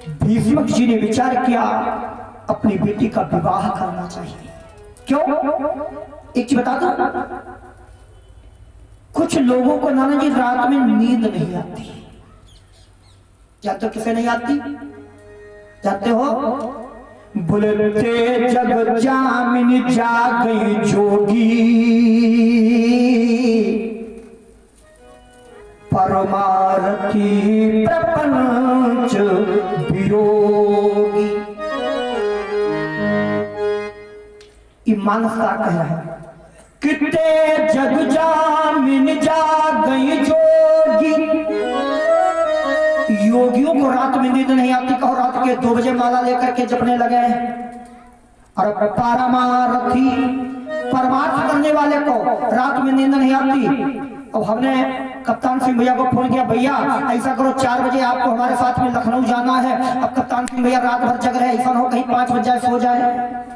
भीष्मक जी ने विचार किया अपनी बेटी का विवाह करना चाहिए। क्यों? एक चीज बता दो, कुछ लोगों को नाना जी रात में नींद नहीं आती। जानते हो किसे नहीं आती? जानते हो? बुलते जग जामिनी जागई जोगी, परमारथी प्रपंच वियोगी। ये मानसकार कह रहा है, कितने जग जामिन जागई जोगी। योगियों को रात में नींद नहीं आती, कहो रात के 2 बजे माला लेकर के जपने लगे हैं। और पारमारथी परमार्थ करने वाले को रात में नींद नहीं आती। अब हमने कप्तान सिंह भैया को फोन किया, भैया ऐसा करो 4 बजे आपको हमारे साथ में लखनऊ जाना है। अब कप्तान सिंह भैया रात भर जग रहे, ऐसा हो कहीं 5 बज जाए सो जाए।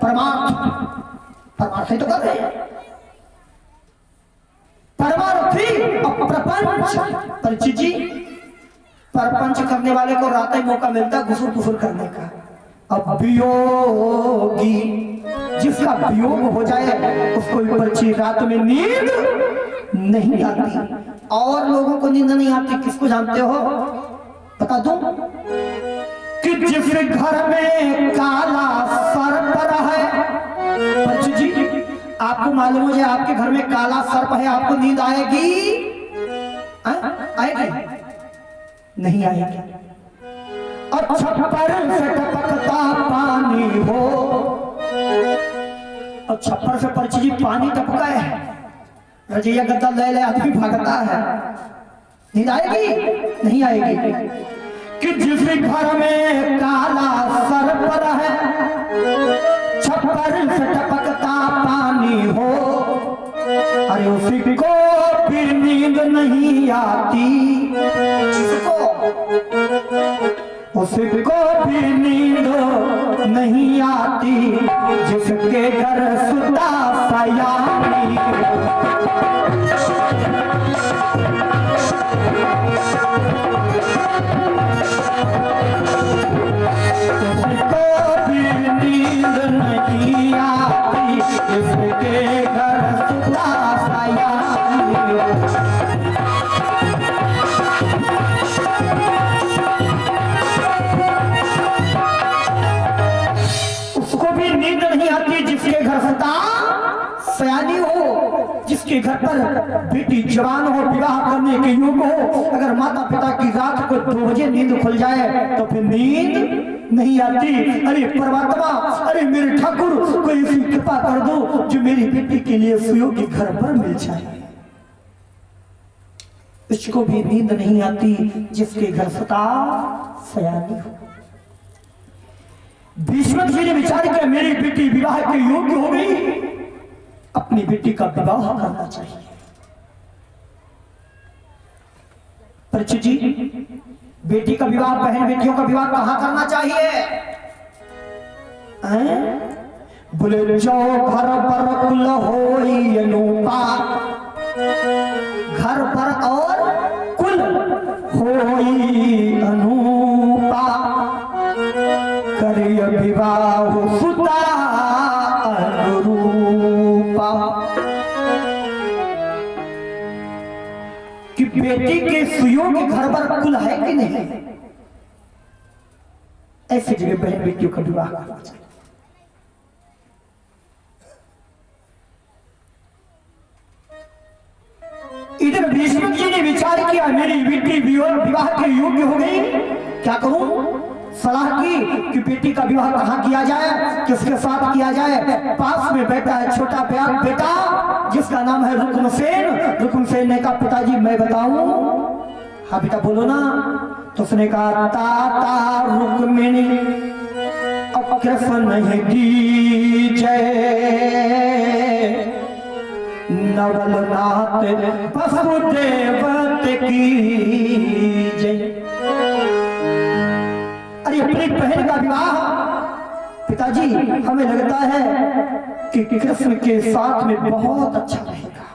परमार्थ ही तो कर रहे हैं, परमार्थी प्रपंच। परिचित जी, परपंच करने वाले को रात ही मौका मिलता घुसुर फुसुर करने का। अब वियोगी, जिसका वियोग हो जाए उसको पर्ची रात में नींद नहीं आती। और लोगों को नींद नहीं आती, किसको जानते हो? बता दूं कि जिस घर में काला सर्प है। पर्ची जी, आपको मालूम हो जाए आपके घर में काला सर्प है, आपको नींद आएगी? आएगी? नहीं आएगी। और छप्पर से टपकता पानी हो, और छप्पर से पर्ची जी पानी टपका है, रजैया गद्दा ले ले आदमी भागता है, नींद आएगी? नहीं आएगी। कि जिस घर में काला सर्प है, छप्पर से टपकता पानी हो, अरे उसी को भी नींद नहीं आती। उसको भी नींद नहीं आती, जिसके घर सुता सयानी। उसको भी नींद नहीं आती, जिसके घर सुता सयानी। नींद नहीं आती जिसके घर सुता सयानी हो, जिसके घर पर बेटी जवान हो, विवाह करने के योग हो। अगर माता पिता की रात को 2 बजे नींद खुल जाए तो फिर नींद नहीं आती। अरे परमात्मा, अरे मेरे ठाकुर, कोई ऐसी कृपा कर दो जो मेरी बेटी के लिए सुयोग्य घर पर मिल जाए। उसको भी नींद नहीं आती जिसके घर सुता सयानी हो। भीष्मक जी ने विचार किया मेरी बेटी विवाह के योग्य हो गई, अपनी बेटी का विवाह करना चाहिए। परिचित जी, बेटी का विवाह, बहन बेटियों का विवाह कहां करना चाहिए? बोले जो घर पर कुल होई अनूपा, घर पर और कुल होई अनूपा, करिय विवाह सुता अनुरूपा। कि बेटी के सुयोग्य घर पर कुल है कि नहीं, ऐसी जगह बहन बेटियों का विवाह करना चाहिए। इधर भीष्मक जी ने विचार किया मेरी बेटी विवाह के योग्य हो गई, क्या करूं? सलाह की कि बेटी का विवाह कहां किया जाए, किसके साथ किया जाए। पास में बैठा है छोटा प्यार बेटा जिसका नाम है रुक्मसेन। रुक्मसेन ने कहा पिताजी मैं बताऊं? हाँ बेटा बोलो ना। तो उसने कहा ताता रुक्मिणी अब कृष्ण की जय, नवलनाथ वसुदेव की जय। अरे अपनी बहन का विवाह पिताजी हमें लगता है कि कृष्ण के साथ में बहुत अच्छा रहेगा।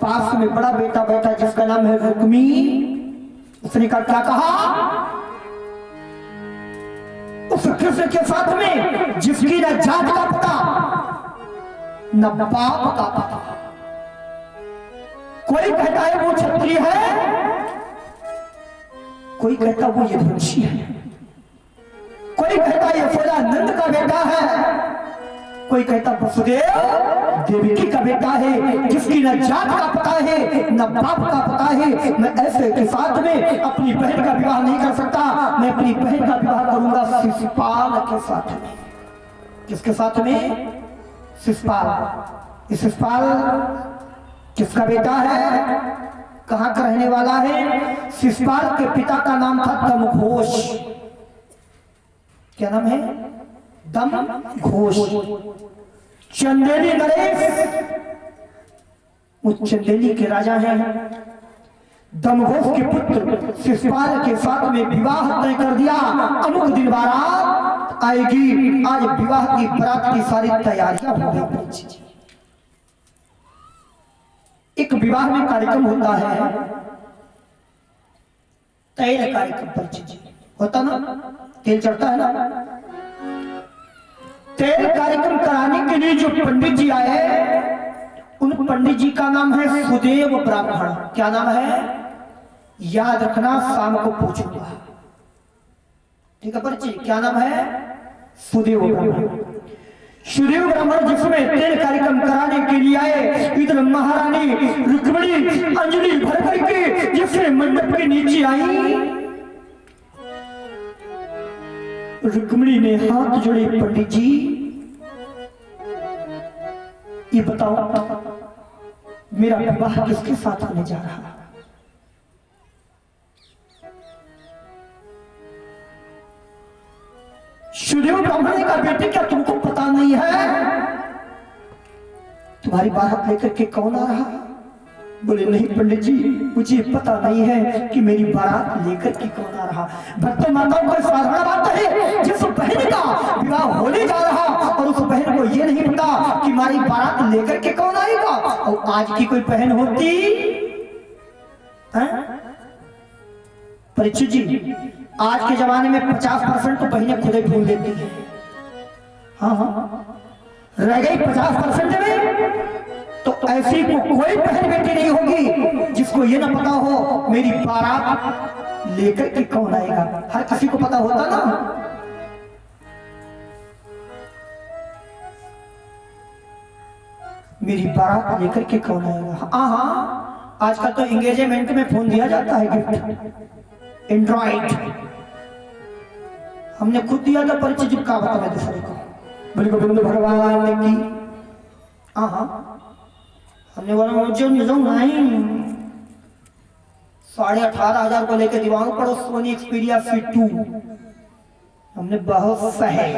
पास में बड़ा बेटा बैठा जिसका नाम है रुक्मी, उसने क्या कहा? उस कृष्ण के साथ में जिसकी न जात का पता न बाप का पता। कोई कहता है वो क्षत्रिय है, कोई कहता वो यदुवंशी है, कोई कहता यशोदा नंद का बेटा है, कोई कहता वसुदेव देवकी का बेटा है, जिसकी न जात का पता है न बाप का पता है। मैं ऐसे के साथ में अपनी बहन का विवाह नहीं कर सकता। मैं अपनी बहन का विवाह करूंगा शिशुपाल के साथ में। किसके साथ में? शिशुपाल। शिशुपाल किसका बेटा है? कहां का रहने वाला है? शिशुपाल के पिता का नाम था दमघोष। क्या नाम है? दमघोष। चंदेली नरेश वो चंदेली के राजा हैं। दमघोष के पुत्र शिशुपाल के साथ में विवाह तय कर दिया। अमुक दिन बारात आएगी। आज विवाह की बारात की सारी तैयारियां हो गई। एक विवाह में कार्यक्रम होता है, तेल कार्यक्रम होता ना, तेल चढ़ता है ना। तेल कार्यक्रम कराने के लिए जो पंडित जी आए, उन पंडित जी का नाम है सुदेव ब्राह्मण। क्या नाम है? याद रखना, शाम को पूछूंगा। ठीक है परिचय? क्या नाम है? सुदेव ब्राह्मण। सुदेव ब्राह्मण जिसमें तेल कार्यक्रम कराने के लिए आए, इधर महारानी रुक्मिणी अंजलि भर करके जिससे मंडप के नीचे आई, रुक्मिणी ने हाथ जोड़े, पंडित जी ये बताओ मेरा विवाह किसके साथ होने जा रहा है? सुदेव ब्राह्मण ने कहा, बेटे क्या तुमको पता नहीं है तुम्हारी बारात लेकर के कौन आ रहा? बोले नहीं पंडित जी, मुझे पता नहीं है कि मेरी बारात लेकर के कौन आ रहा। भक्त माताओं का साधारण बात है, जिस बहन का विवाह होने जा रहा और उस बहन को ये नहीं पता कि हमारी बारात लेकर के कौन आएगा। और आज की कोई बहन होती है? परीक्षित जी, आज के जमाने में 50% तो बहनें खुद ही भूल देती है। हाँ हाँ, रह गई 50% में तो ऐसी को कोई बहन बेटी नहीं होगी जिसको ये ना पता हो मेरी बारात लेकर के कौन आएगा। हर किसी को पता होता ना। मेरी बारात लेकर के कौन आएगा। हाँ, आजकल तो एंगेजमेंट में फोन दिया जाता है, गिफ्ट, एंड्रॉइड। हमने खुद दिया था, परिचय चिपका बता दूसरे को। बोले गोविंद भगवान की। हाँ, हमने बोला मुझे नहीं, 18,500 को लेकर दीवानों पड़ो सोनी एक्सपीरिया C2। हमने बहुत सहे।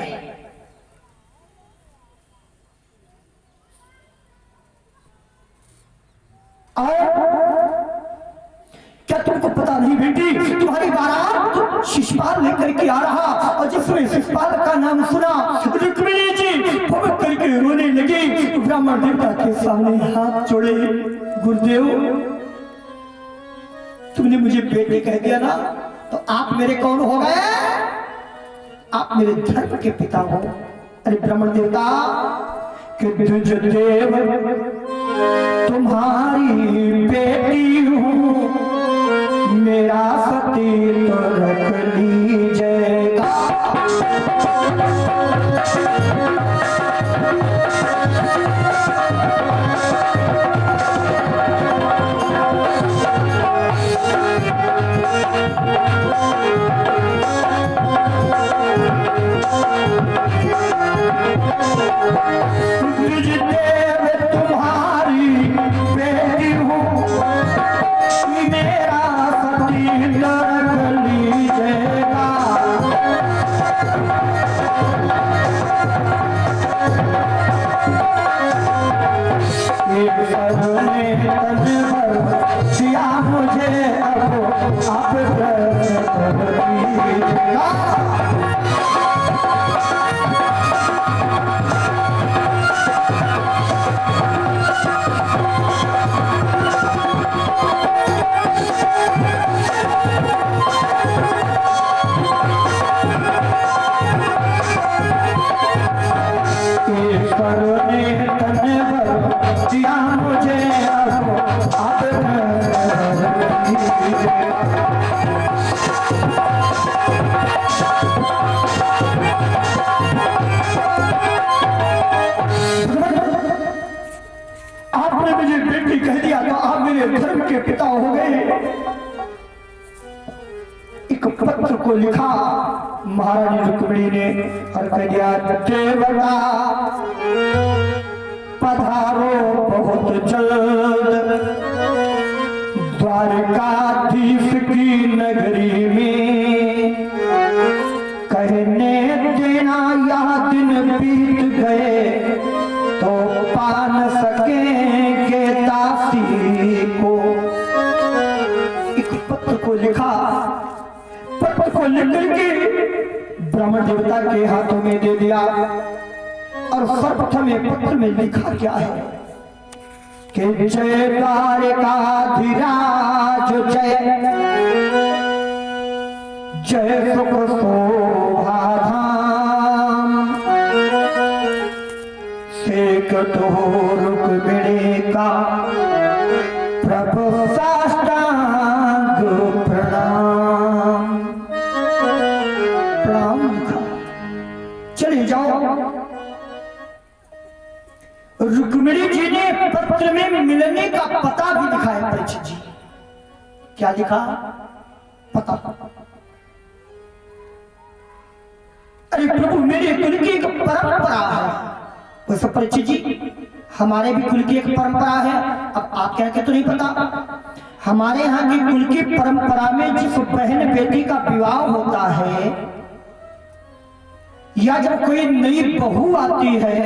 क्या तुमको पता नहीं बेटी, तुम्हारी बारात शिशुपाल लेकर के आ रहा। और जिसमें शिशुपाल का नाम सुना, रुक्मिणी जी भवक करके रोने लगी। ब्राह्मण देवता के सामने हाथ जोड़े, गुरुदेव तुमने मुझे बेटे कह दिया ना, तो आप मेरे कौन हो गए? आप मेरे धर्म के पिता हो। अरे ब्राह्मण देवता, कि तुझ देव तुम्हारी बेटी हूँ, मेरा सती तो रख लीजिएगा। ये धर्म के पिता हो गए। एक पत्र को लिखा महारानी रुक्मिणी ने और कह दिया, देवता पधारो बहुत जल्द द्वारकाधीश की नगरी में, कहने देना यह दिन बीत गए तो पा न सकेंगे दासी को। एक पत्र को लिखा, पत्र को लिख करके ब्राह्मण देवता के हाथों में दे दिया। और सर्वप्रथम पत्र में लिखा क्या है कि जय द्वारकाधीराज जय, जय सुख शोभा धाम, सेक तो रुक्मिणी का प्रभु साष्टांग प्रणाम। प्रणाम लिखा, चले जाओ। रुक्मिणी जी ने पत्र में मिलने का पता भी लिखा है परीक्षित जी। क्या लिखा? पता। अरे प्रभु, मेरे कुल की एक परंपरा है। वैसे परीक्षित जी, हमारे भी कुल की एक परंपरा है। अब आप क्या कहते तो नहीं पता। हमारे यहाँ की कुल की परंपरा में जिस बहन बेटी का विवाह होता है या जब कोई नई बहू आती है,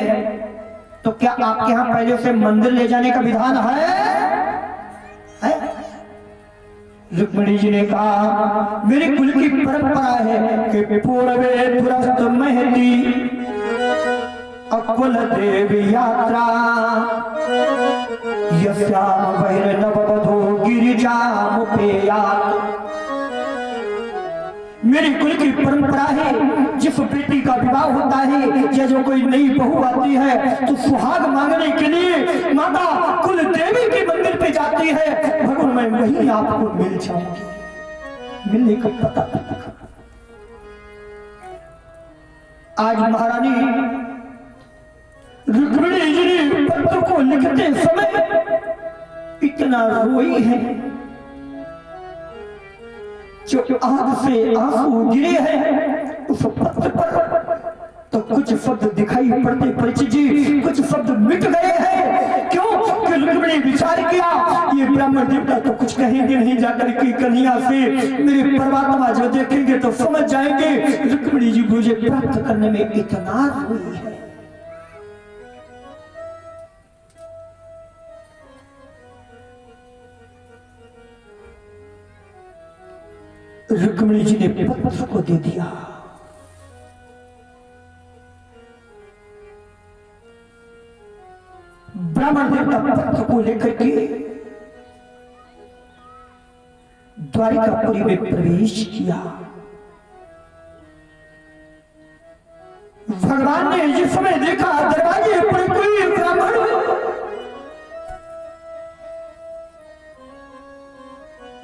तो क्या आपके यहाँ पहले उसे मंदिर ले जाने का विधान है? रुक्मिणी जी ने कहा, मेरे कुल की परंपरा है कि पूर्वे तुरस्त महती अकुल देवी यात्रा, यस्याम वैर नववधू गिरिजामुपेयात्। मेरी कुल की परंपरा है, जिस बेटी का विवाह होता है या जो कोई नई बहू आती है तो सुहाग मांगने के लिए माता कुल देवी के मंदिर पे जाती है। भगवान, मैं वहीं आपको मिल जाऊंगी। मिलने का पता। आज महारानी रुक्मिणी जी ने पत्र को लिखते समय इतना रोई है, जो आग से आंसू गिरे हैं उस पत्र पर, तो कुछ शब्द दिखाई पड़ते परीक्षित जी, कुछ शब्द मिट गए हैं। क्यों? कि रुक्मिणी विचार किया, ये ब्राह्मण देवता तो कुछ कहेंगे नहीं जाकर के कन्हैया से, मेरे परमात्मा जो देखेंगे तो समझ जाएंगे रुक्मिणी जी मुझे प्राप्त करने में इतना रोई है। रुक्मिणी जी ने पत्र को दे दिया। ब्राह्मण देवता पत्र को लेकर के द्वारिकापुरी में प्रवेश किया। भगवान ने जिस समय देखा दरवाजे पर कोई ब्राह्मण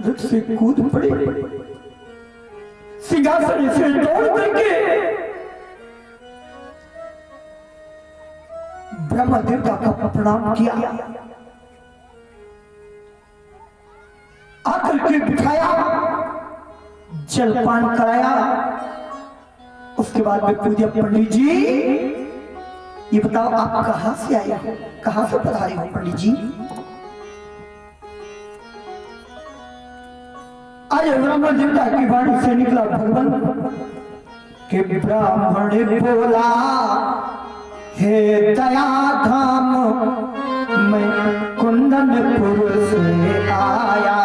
रुक से कूद पड़े, सिंहासन से दौड़ करके ब्रह्म देवता का प्रणाम किया, आकर के बिठाया, जलपान कराया। उसके बाद में पूज्य पंडित जी, ये बताओ आप कहां से आए हो, कहां से पधारे हो पंडित जी? आज ब्राह्मण देवता की वाणी से निकला भगवान के ब्राह्मण बोला, हे दया धाम मैं कुंदनपुर से आया।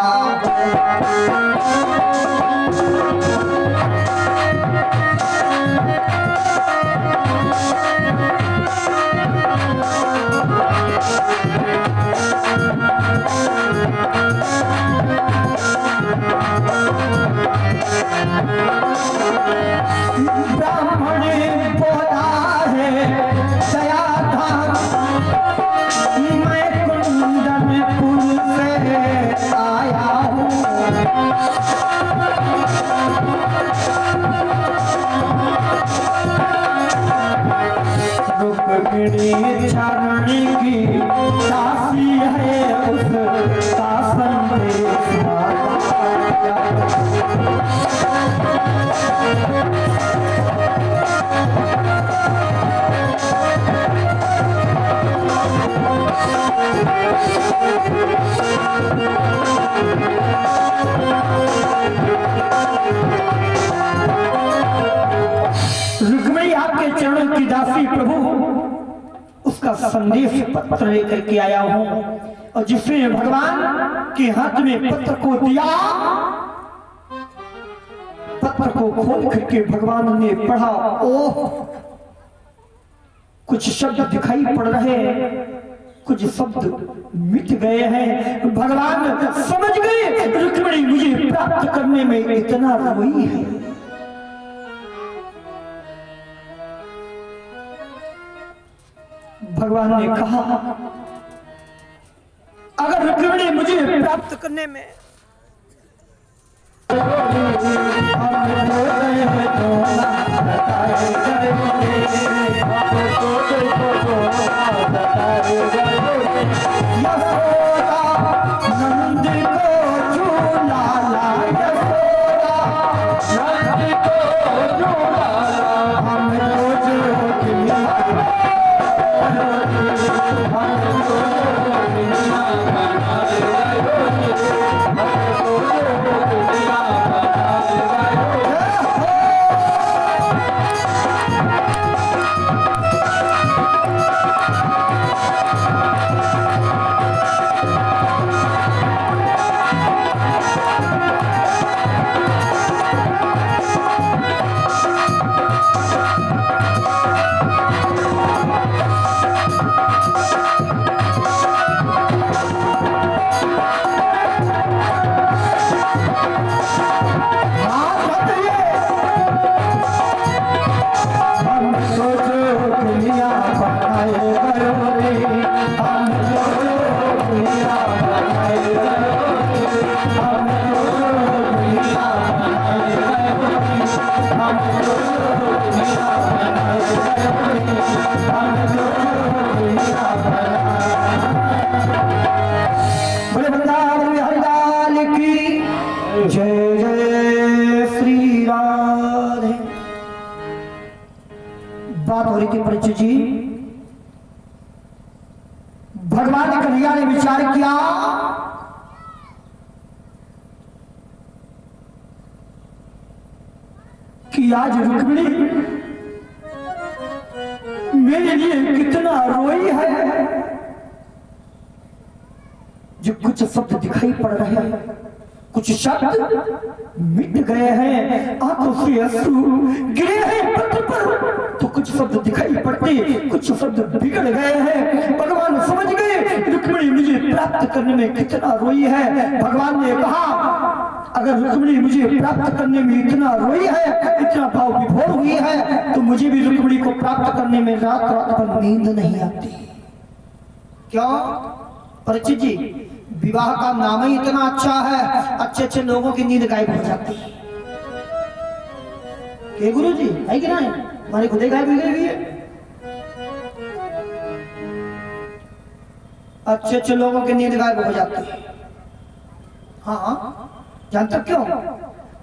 ब्राह्मण बोला है दया धाम मैं कुंदनपुर से आया हूँ। रुक्मिणी चरण की दासी है, उस दास रुक्मिणी आपके चरणों की दासी प्रभु, उसका संदेश पत्र लेकर के आया हूं, और जिसने भगवान के हाथ में पत्र को दिया, पत्र को खोल करके भगवान ने पढ़ा। ओह, कुछ शब्द दिखाई पड़ रहे हैं, कुछ शब्द मिट गए हैं। भगवान समझ गए रुक्मिणी मुझे प्राप्त करने में इतना रोई है। भगवान ने कहा अगर रुक्मिणी मुझे प्राप्त करने में नंद को झूला ला, नंद को झूला हम परीक्षित जी, भगवान कन्हैया ने विचार किया कि आज रुक्मिणी मेरे लिए कितना रोई है। जो कुछ शब्द दिखाई पड़ रहे हैं, कुछ शब्द मिट गए हैं, आंखों से अश्रु गिरे हैं पत्र पर, तो कुछ शब्द दिखाई पड़ते, कुछ शब्द बिगड़ गए हैं। भगवान समझ गए रुक्मिणी मुझे प्राप्त करने में कितना रोई है। भगवान ने कहा अगर रुक्मिणी मुझे प्राप्त करने में इतना रोई है, इतना भाव विभोर हुई है, तो मुझे भी रुक्मिणी को प्राप्त करने में रात रात भर नींद नहीं आती। क्यों परीक्षित जी, विवाह का नाम ही इतना अच्छा है, अच्छे अच्छे लोगों की नींद गायब हो जाती है। के गुरु जी है कि नहीं, हमारी खुदे गायब हो गई है। अच्छे अच्छे लोगों की नींद गायब हो जाती है। हाँ जानते क्यों?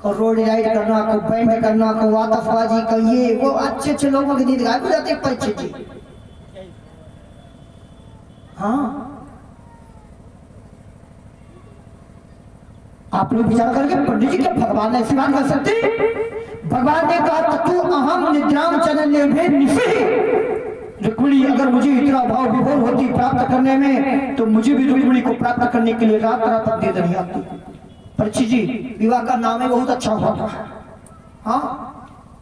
को रोड राइड करना, को बैंड करना, को आतशबाजी का ये वो, अच्छे अच्छे लोगों की नींद गायब हो जाती है परीक्षित जी। हाँ आप लोग विचार करके पंडित जी, क्या भगवान ने ऐसी बात कर सकते? भगवान ने कहा तू अहम निद्राम चरण ले रुक्मिणी अगर मुझे इतना भाव विभोर होती प्राप्त करने में, तो मुझे भी रुक्मिणी को प्राप्त करने के लिए रात रात नींद नहीं आती। परीक्षित जी, विवाह का नाम है बहुत अच्छा होता है। हाँ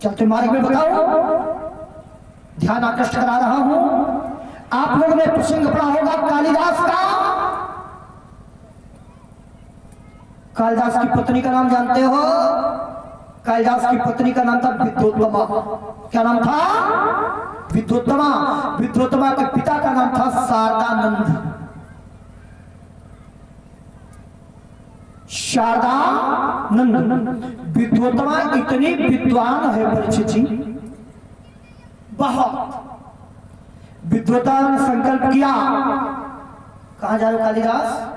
चलते मार्ग में बताओ, ध्यान आकृष्ट करा रहा हूं। आप लोगों ने प्रसंग पढ़ा होगा कालिदास का। कालिदास की पत्नी का नाम जानते हो? कालिदास की पत्नी का नाम था विद्योत्तमा। क्या नाम था? विद्योत्तमा। विद्योत्तमा के पिता का नाम था शारदानंद। शारदानंद। विद्योत्तमा इतनी विद्वान है परीक्षित जी, बहुत। विद्वता ने संकल्प किया, कहां जा रहे हो कालिदास?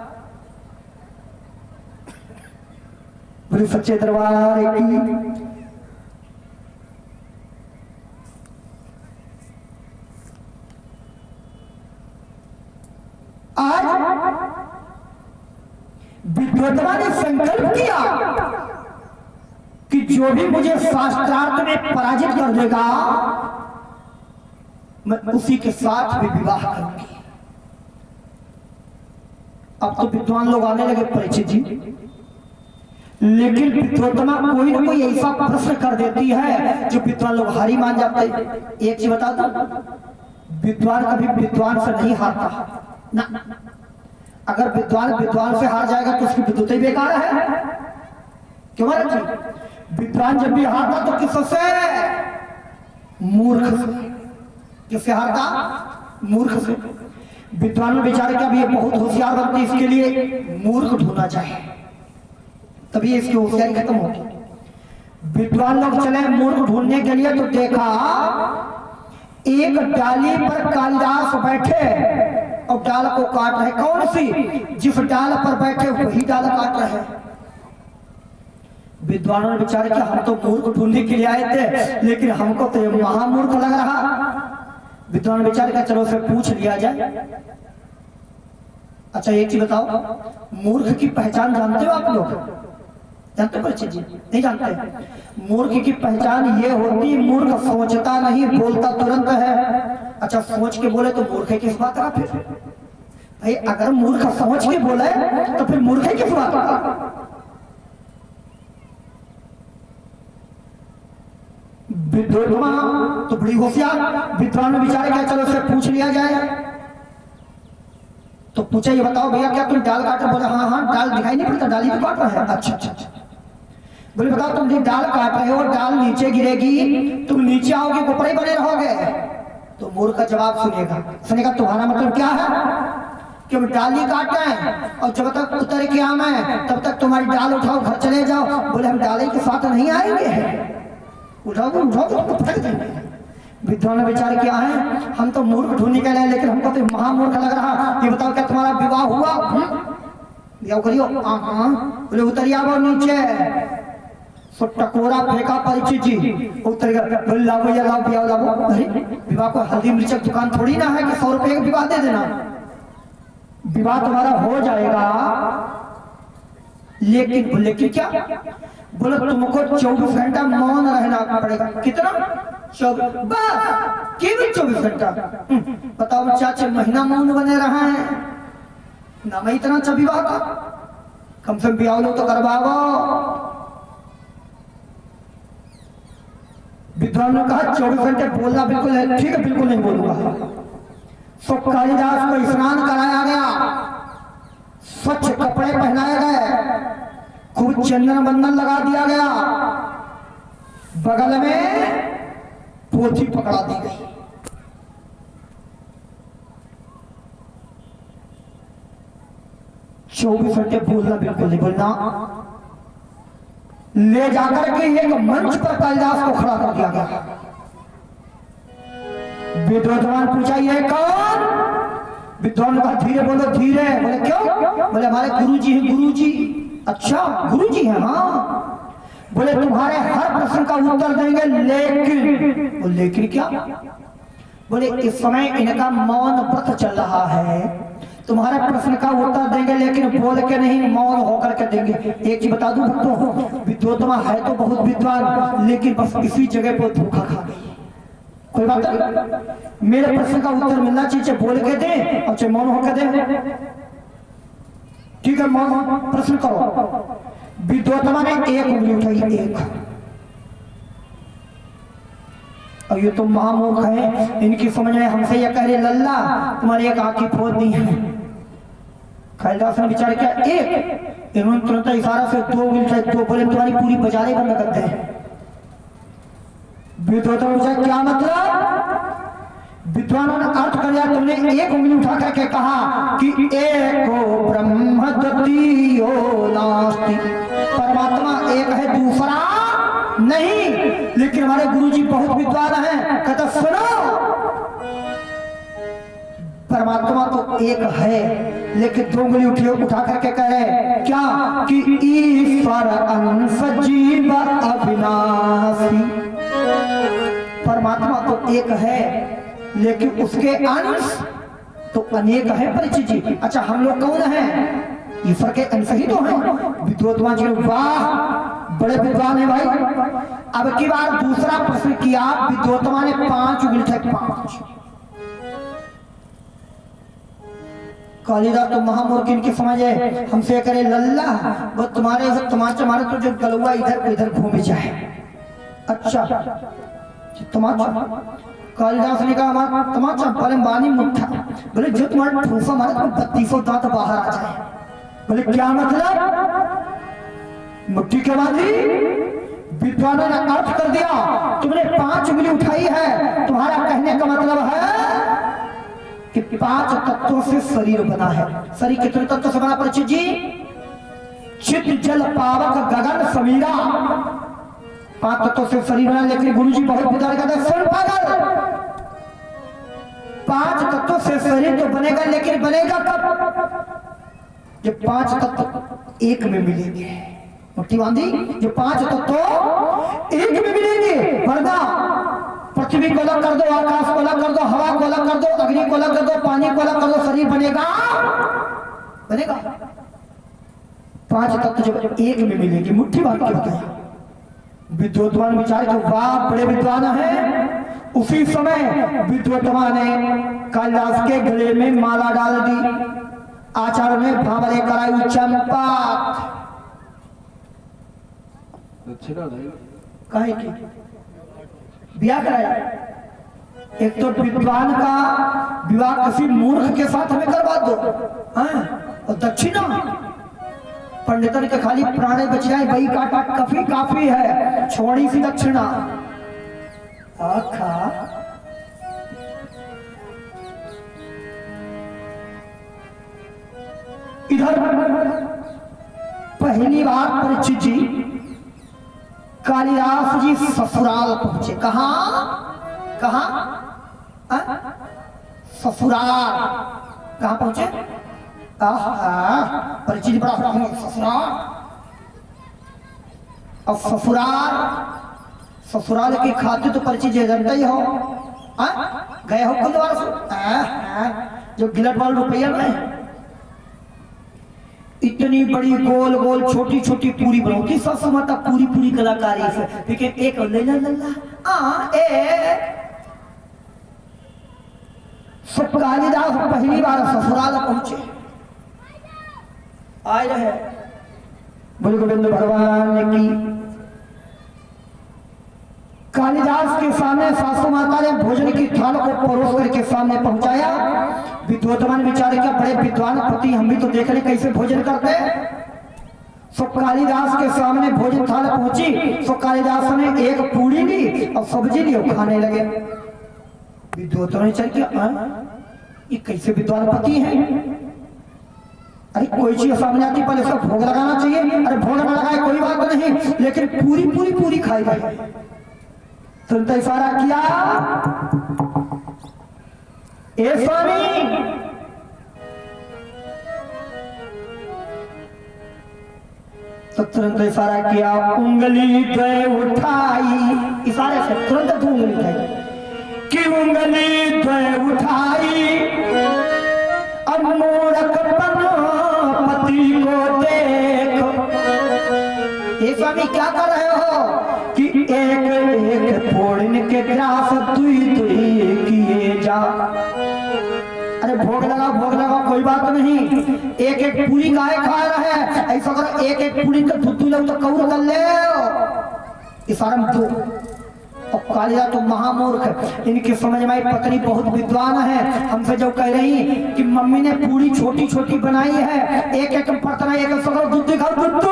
बोले सच्चे दरबार की। आज जो भी मुझे शास्त्रार्थ में पराजित कर देगा मैं उसी के साथ भी विवाह करूंगी। अब तो विद्वान लोग आने लगे परीक्षित जी, लेकिन विद्वोत्तमा कोई ना कोई ऐसा प्रश्न कर देती है जो विद्वान लोग हारी मान जाते हैं। एक चीज बता दो, विद्वान कभी विद्वान से नहीं हारता ना। अगर विद्वान विद्वान से हार जाएगा तो उसकी विद्वत ही बेकार है। क्यों जी? विद्वान जब भी हारता तो किससे? मूर्ख से। किससे हारता? मूर्ख से। विद्वान बेचारे का भी ये बहुत होशियार बनती, इसके लिए मूर्ख ढूंढना चाहिए, तभी इसकी होशियारी खत्म होगी। विद्वान लोग चले मूर्ख ढूंढने के लिए, तो देखा एक डाली पर कालिदास बैठे और डाल को काट रहे। कौन सी? जिस डाल पर बैठे वही डाल काट रहे। विद्वानों ने विचार किया हम तो मूर्ख ढूंढने के लिए आए थे, लेकिन हमको तो ये महामूर्ख लग रहा। विद्वान ने विचार किया चलो उसे पूछ लिया जाए। अच्छा एक चीज बताओ, मूर्ख की पहचान जानते हो आप लोग? जानते हो जी? नहीं जानते। मूर्ख की पहचान ये होती, मूर्ख सोचता नहीं बोलता तुरंत है। अच्छा सोच के बोले तो मूर्ख है किस बात का? फिर भाई अगर मूर्ख सोच के बोले तो फिर मूर्ख है किस बात का? विद्वान तो बड़ी होशियार, विद्वान ने विचार किया चलो उसे पूछ लिया जाए। तो पूछा ये बताओ भैया क्या तुम डाल काट रहे? बोले हाँ हाँ डाल दिखाई नहीं पड़ता, डाल ही तो काट रहा है। अच्छा अच्छा अच्छा। बोले बताओ तुम जो डाल काट रहे हो डाल नीचे गिरेगी, तुम नीचे आओगे ऊपर ही बने रहोगे? तो मूर्ख का जवाब सुनेगा तुम्हारा मतलब क्या है कि हम डाल ही काट रहे हैं और जब तक उतर के आना है तब तक तुम्हारी डाल उठाओ घर चले जाओ। बोले हम डाले के साथ नहीं आएंगे, उठाओगे उठाओगे तो फटक जाएंगे। विद्वान विचार क्या है हम तो मूर्ख ढूंढने के लिए, लेकिन हमको तो महामूर्ख लग रहा। ये बताओ क्या तुम्हारा विवाह हुआ? विवाह करियो। बोले उतरिए आओ नीचे। सो टकोरा फेंका परीक्षित जी, उतर गया। लाओ भैया लाओ पिया लाओ। अरे विवाह को हल्दी मिर्चक दुकान थोड़ी ना है कि 100 रुपए का विवाह दे देना। विवाह तुम्हारा हो जाएगा, लेकिन क्या? बोले तुमको 24 घंटा मौन रहना पड़ेगा। कितना? 24। बस केवल 24 घंटा। बताओ चाचा महीना मौन बने रहा है ना? मैं इतना अच्छा विवाह का कम से कम ब्याह लो तो करवाओ। विद्वान ने कहा 24 घंटे बोलना बिल्कुल है। ठीक है बिल्कुल नहीं बोलूंगा। सो कालिदास को स्नान कराया गया, स्वच्छ कपड़े पहनाए गए, खूब चंदन बंधन लगा दिया गया, बगल में पोथी पकड़ा दी गई। चौबीस घंटे बोलना बिल्कुल नहीं बोलना। ले जाकर के एक मंच पर कालिदास को खड़ा कर दिया गया। विद्वान पूछा ये कौन? विद्वान ने कहा धीरे बोलो धीरे। बोले क्यों? बोले हमारे गुरुजी हैं। गुरुजी? अच्छा गुरुजी हैं। हाँ। बोले तुम्हारे हर प्रश्न का उत्तर देंगे, लेकिन वो लेकिन क्या? बोले इस समय इनका मौन व्रत चल रहा है, तुम्हारे प्रश्न का उत्तर देंगे लेकिन बोल के नहीं, मौन होकर के देंगे। एक चीज बता दूं भक्तों, विद्वोत्तमा है तो बहुत विद्वान, लेकिन बस इसी जगह पर धोखा खा गई। कोई बात नहीं, मेरे प्रश्न का उत्तर मिलना चाहिए, बोल के दे और चाहे मौन होकर दे। ठीक है मौन प्रश्न करो। विद्वोत्तमा ने एक उंगली उठाई, एक। और ये तो महामूर्ख है, इनकी समझ में हमसे ये कह रहे लल्ला तुम्हारी एक आंख की फोड़ दी है। कालिदास ने विचार किया एक, इन्होंने तुरंत इशारा से 2 उंगली उठाई, 2 बोले तुम्हारी पूरी बाजारे बंद करते हैं। विद्वोत्तमा पूछा क्या मतलब? विद्वानों ने अर्थ कर दिया, तुमने एक उंगली उठा करके कहा कि एको ब्रह्म द्वितीयो नास्ति, परमात्मा एक है दूसरा नहीं। लेकिन हमारे गुरुजी बहुत विद्वान हैं, कहता सुनो परमात्मा तो एक है, लेकिन 2 उंगली उठा करके कह रहे क्या कि ईश्वर अंश जीव अविनाशी। परमात्मा तो एक है लेकिन उसके अंश तो अनेक है परीक्षित जी। अच्छा हम लोग कौन हैं? ईश्वर के अंश ही तो हैं। विद्वोत्तमा जी वाह बड़े विद्वान है भाई। अब की बार दूसरा प्रश्न किया, विद्वतमा ने 5 उंगली थे, 5। कालिदास तो महामूर्ख, इनकी समझ है हमसे करे लल्ला, वो तुम्हारे तुम्हारे तो जो गलुआ इधर इधर घूम जाए। अच्छा तमाचा, कालिदास ने कहा हमारा तमाचा पहले बानी मुट्ठा, बोले जो तुम्हारा ठूसा मारे तो 3200 दांत बाहर आ जाए। बोले क्या मतलब? मुट्ठी के बाद विद्वानों ने अर्थ कर दिया, तुमने 5 उंगली उठाई है, तुम्हारा कहने का मतलब है कि 5 तत्वों से शरीर बना है। शरीर कितने तत्वों से बना परिचित जी? चित्त जल पावक गगन समीरा, 5 तत्वों से शरीर बना। लेकिन गुरुजी बहुत विचार करते हैं, सुन पागल, 5 तत्वों से शरीर तो बनेगा, लेकिन बनेगा कब? जब 5 तत्व एक में मिलेंगे। मुट्ठी बांधी, जो 5 तत्व एक में मिलेंगे, वरना पृथ्वी को अलग कर दो, आकाश को अलग कर दो, हवा को अलग कर दो, अग्नि को अलग कर दो, पानी को अलग कर दो, शरीर बनेगा? बनेगा? 5 तत्व जब एक में मिलेंगे। मुट्ठी बांध के बताया। विद्वतमान विचार के वाह बड़े विद्वान है। उसी समय विद्वतमा ने कालिदास के गले में माला डाल दी। आचार्य ने भावरे कराई चंपा काहे की ब्याह कराया। एक तो विद्वान का विवाह किसी मूर्ख के साथ हमें करवा दो, और दक्षिणा पंडितन के खाली प्राणे बच जाए वही काफी काफी है, छोड़ी सी दक्षिणा। आखा इधर पहली बार परिचित जी कालिदास जी ससुराल पहुंचे। कहा ससुराल कहां पहुंचे? परिचित बड़ा ससुराल। अब ससुराल की खातिर तो परिचित जानता ही हो, गए हो कुल बार जो गिलट वाला रुपया में इतनी बड़ी गोल गोल छोटी छोटी पूरी बनाती, सासू माता पूरी पूरी कलाकारी से। लेकिन एक सब कालिदास पहली बार ससुराल पहुंचे, आए रहे। बोले गोविंद भगवान की। कालिदास के सामने सासू माता ने भोजन की थाल को परोस करके सामने पहुंचाया। विद्वतमान विचार किया, बड़े विद्वान पति, हम भी तो देख रहे कैसे भोजन करते हैं। सो कालिदास के सामने भोजन थाल पहुंची। सो कालिदास ने एक पूरी ली और सब्जी ली और खाने लगे। विद्वतमान विचार किया, ये कैसे विद्वान पति है? अरे कोई चीज सामने आती पहले उसका भोग लगाना चाहिए। अरे भोग ना लगाए कोई बात नहीं, लेकिन पूरी खाई गई। तुरंत इशारा किया, ए स्वामी, तो तुरंत इशारा किया, उंगली द्वय उठाई। इशारे से तुरंत 2 उंगली उठाई कि उंगली द्वय उठाई, अमूढ़पन पति को देखो। ए स्वामी क्या कर रहे हो? कि एक एक फोड़न के ग्रास दुई दुई किए जा। अरे भोग लगा कोई बात नहीं, एक एक पूरी गाय खा रहा है, ऐसा करो एक एक पूरी का धुद्धू लो तो कौर कर ले। इशारा में 2। और कालिदास तो महामूर्ख, इनकी समझ में पत्नी बहुत विद्वान है। हमसे जो कह रही कि मम्मी ने पूरी छोटी छोटी बनाई है, एक एक पतना, एक एक दूध दिखाओ दूध।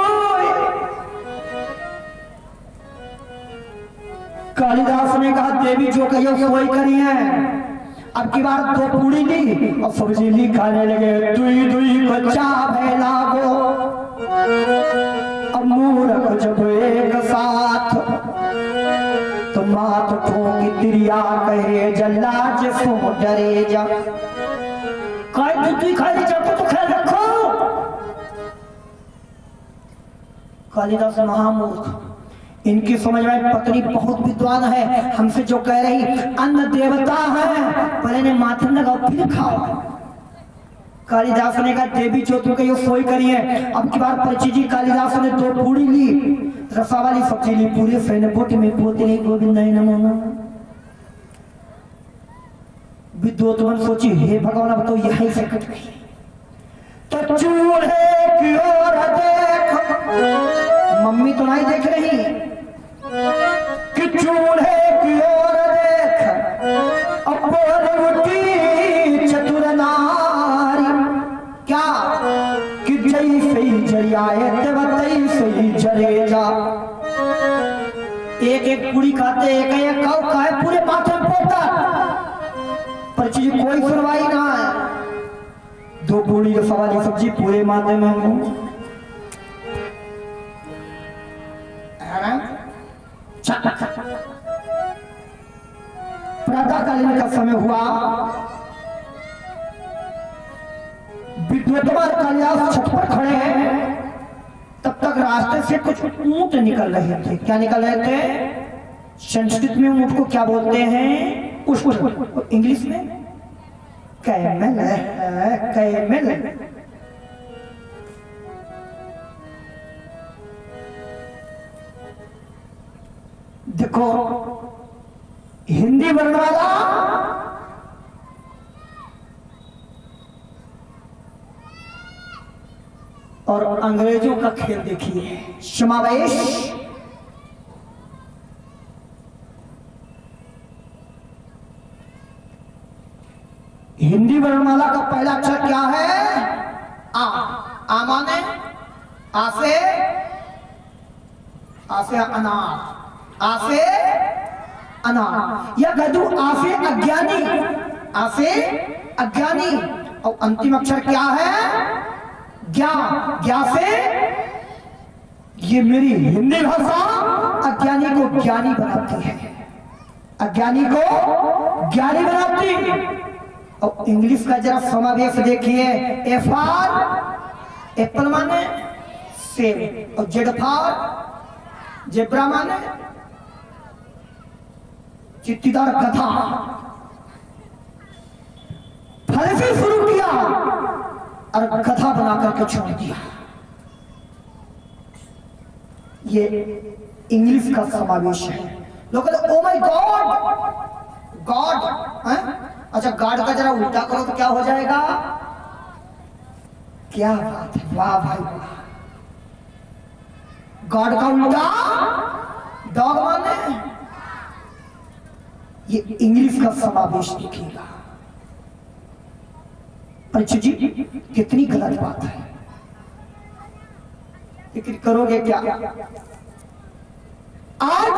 कालिदास ने कहा, देवी जो कहियो सोई करी है। अब की बार 2 पूरी ली और सब्जी ली, खाने लगे। दुई दुई को चाहे लागो, अब मूर्ख जब एक साथ, तो मात ठोकी तिरिया कहे जल्ला जिसो डरे जा। खाए तू खाए जाते तो ख्याल रखो। कालिदास महामूर्ख, इनकी समझ में पत्नी बहुत विद्वान है। हमसे जो कह रही अन्न देवता है, पहले ने माथे लगाओ फिर खाओ। कालिदास ने कहा, देवी जो तुम कहियो सोई करी है। अब की बार परिचित जी कालिदास ने 2 पूरी ली, रसा वाली सब्जी ली पूरे फैन बोटी में पोतली गोविंद नमो नमः। विद्वतवन सोची हे भगवान अब तो यहीं से कट गई। तो चूल्हे की ओर देख, मम्मी तो नहीं देख रही कि चूल्हे की ओर देख, अब बोल उठी चतुर नारी क्या कि जैसे ही जरियाए तैसे ही जरेगा। एक एक पूरी खाते एक एक खाओ खाए पूरे माथे में पोता, पर चीज कोई सुनवाई ना है। दो पूरी रसा वाली सब्जी पूरे माथे में प्रातःकालीन का समय हुआ। विद्वतवान कालिदास छत पर खड़े हैं, तब तक रास्ते से कुछ ऊंट निकल रहे थे। क्या निकल रहे थे? संस्कृत में ऊंट को क्या बोलते हैं? उष्ट। इंग्लिश में कैमल है, कैमल। देखो हिंदी वर्ण वाला और अंग्रेजों का खेल देखिए, समावेश। हिंदी वर्णमाला का पहला अक्षर क्या है? आ। आ माने आ से अनार, आ से अनार। यह गधु आ से अज्ञानी, आ से अज्ञानी। और अंतिम अक्षर क्या है? ज्ञा। ज्ञा से ये मेरी हिंदी भाषा अज्ञानी को ज्ञानी बनाती है, अज्ञानी को ज्ञानी बनाती। और इंग्लिश का जरा समावेश देखिए, एफ आर एप्पल माने सेब, और जेड फॉर जेब्रा माने चित्तीदार गधा। फल से शुरू किया और गधा बना करके छोड़ दिया। ये इंग्लिश का समावेश है। लोग कहते ओ माय गॉड, गॉड। अच्छा गॉड का जरा उल्टा करो तो क्या हो जाएगा? क्या बात है, वाह भाई वाह। गॉड का उल्टा डॉग माने, ये इंग्लिश का समावेश दिखेगा। परीक्षित जी कितनी गलत बात है, फिक्र करोगे क्या? आज